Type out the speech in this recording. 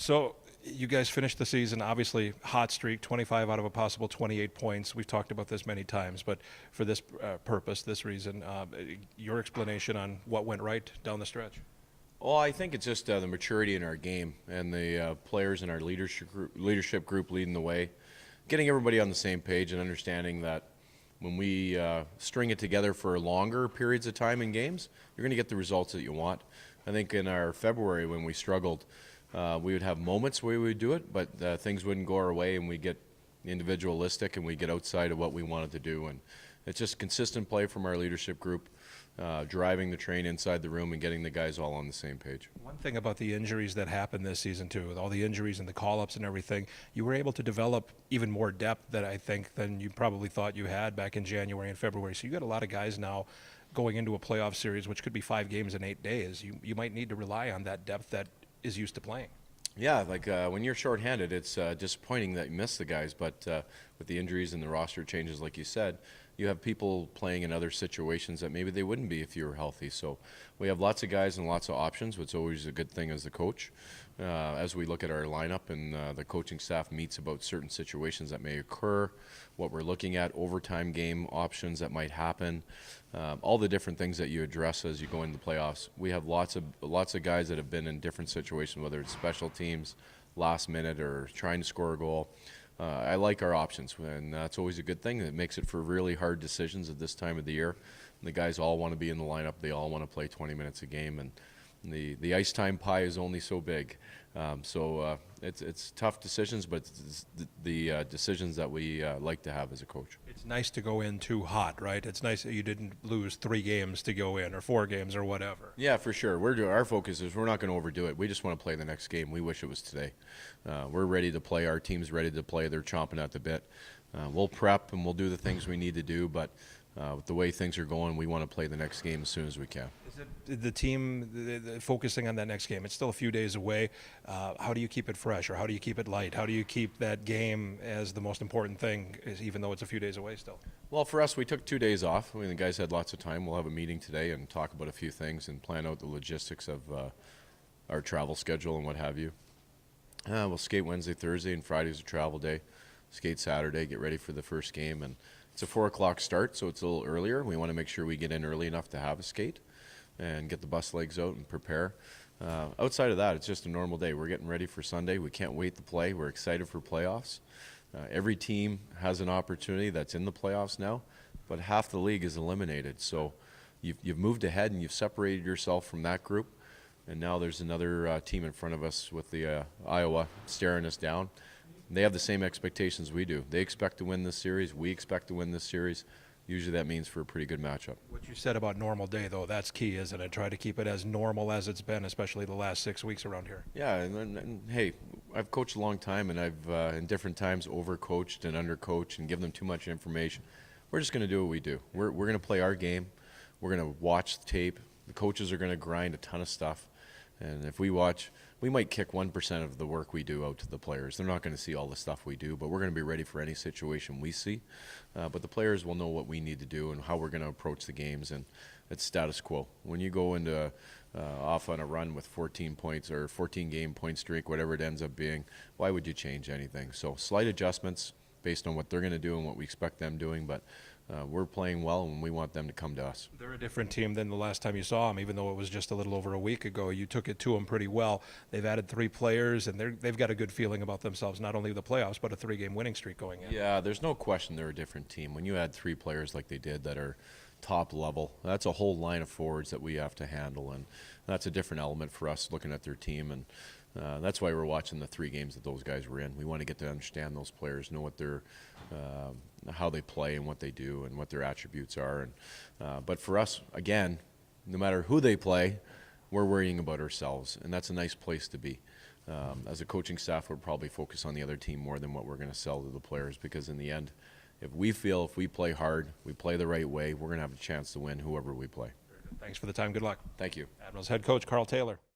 So you guys finished the season, obviously hot streak, 25 out of a possible 28 points. We've talked about this many times, but for this purpose, this reason, your explanation on what went right down the stretch. Well, I think it's just the maturity in our game and the players in our leadership group leading the way, getting everybody on the same page and understanding that when we string it together for longer periods of time in games, you're going to get the results that you want. I think in our February when we struggled, we would have moments where we would do it, but things wouldn't go our way and we get individualistic and we get outside of what we wanted to do. And it's just consistent play from our leadership group, driving the train inside the room and getting the guys all on the same page. One thing about the injuries that happened this season too, with all the injuries and the call-ups and everything, you were able to develop even more depth that I think than you probably thought you had back in January and February. So you got a lot of guys now going into a playoff series, which could be 5 games in 8 days. You might need to rely on that depth that is used to playing. Yeah, like when you're shorthanded, it's disappointing that you miss the guys, but with the injuries and the roster changes, like you said, you have people playing in other situations that maybe they wouldn't be if you were healthy. So we have lots of guys and lots of options, which is always a good thing as the coach. As we look at our lineup and the coaching staff meets about certain situations that may occur, what we're looking at, overtime game options that might happen, all the different things that you address as you go into the playoffs. We have lots of guys that have been in different situations, whether it's special teams, last minute, or trying to score a goal. I like our options, and that's always a good thing. It makes it for really hard decisions at this time of the year. The guys all want to be in the lineup. They all want to play 20 minutes a game, and the ice time pie is only so big. So it's tough decisions, but it's the decisions that we like to have as a coach. It's nice to go in too hot, right? It's nice that you didn't lose 3 games to go in or 4 games or whatever. Yeah, for sure. Our focus is we're not going to overdo it. We just want to play the next game. We wish it was today. We're ready to play. Our team's ready to play. They're chomping at the bit. We'll prep and we'll do the things we need to do, but with the way things are going, we want to play the next game as soon as we can. Is it the team focusing on that next game? It's still a few days away. How do you keep it fresh, or how do you keep it light? How do you keep that game as the most important thing, even though it's a few days away still? Well, for us, we took 2 days off. I mean, the guys had lots of time. We'll have a meeting today and talk about a few things and plan out the logistics of our travel schedule and what have you. We'll skate Wednesday, Thursday, and Friday's a travel day. Skate Saturday, get ready for the first game, and it's a 4 o'clock start, so it's a little earlier. We want to make sure we get in early enough to have a skate and get the bus legs out and prepare. Outside of that, it's just a normal day. We're getting ready for Sunday. We can't wait to play. We're excited for playoffs. Every team has an opportunity that's in the playoffs now, but half the league is eliminated. So you've moved ahead and you've separated yourself from that group, and now there's another team in front of us with the Iowa staring us down. They have the same expectations we do. They expect to win this series. We expect to win this series. Usually that means for a pretty good matchup. What you said about normal day, though, that's key, isn't it? Try to keep it as normal as it's been, especially the last 6 weeks around here. Yeah, and hey, I've coached a long time, and I've in different times overcoached and undercoached and given them too much information. We're just going to do what we do. We're going to play our game. We're going to watch the tape. The coaches are going to grind a ton of stuff. And if we watch, we might kick 1% of the work we do out to the players. They're not going to see all the stuff we do, but we're going to be ready for any situation we see. But the players will know what we need to do and how we're going to approach the games, and it's status quo. When you go into off on a run with 14 points or 14-game point streak, whatever it ends up being, why would you change anything? So slight adjustments based on what they're going to do and what we expect them doing, but we're playing well, and we want them to come to us. They're a different team than the last time you saw them, even though it was just a little over a week ago. You took it to them pretty well. They've added 3 players, and they've got a good feeling about themselves, not only the playoffs, but a 3-game winning streak going in. Yeah, there's no question they're a different team. When you add 3 players like they did that are top level, that's a whole line of forwards that we have to handle, and that's a different element for us looking at their team, and that's why we're watching the 3 games that those guys were in. We want to get to understand those players, know what they're how they play and what they do and what their attributes are. And but for us, again, no matter who they play, we're worrying about ourselves, and that's a nice place to be. As a coaching staff, we'll probably focus on the other team more than what we're going to sell to the players, because in the end, if we play hard, we play the right way, we're going to have a chance to win whoever we play. Thanks for the time. Good luck. Thank you. Admirals head coach Karl Taylor.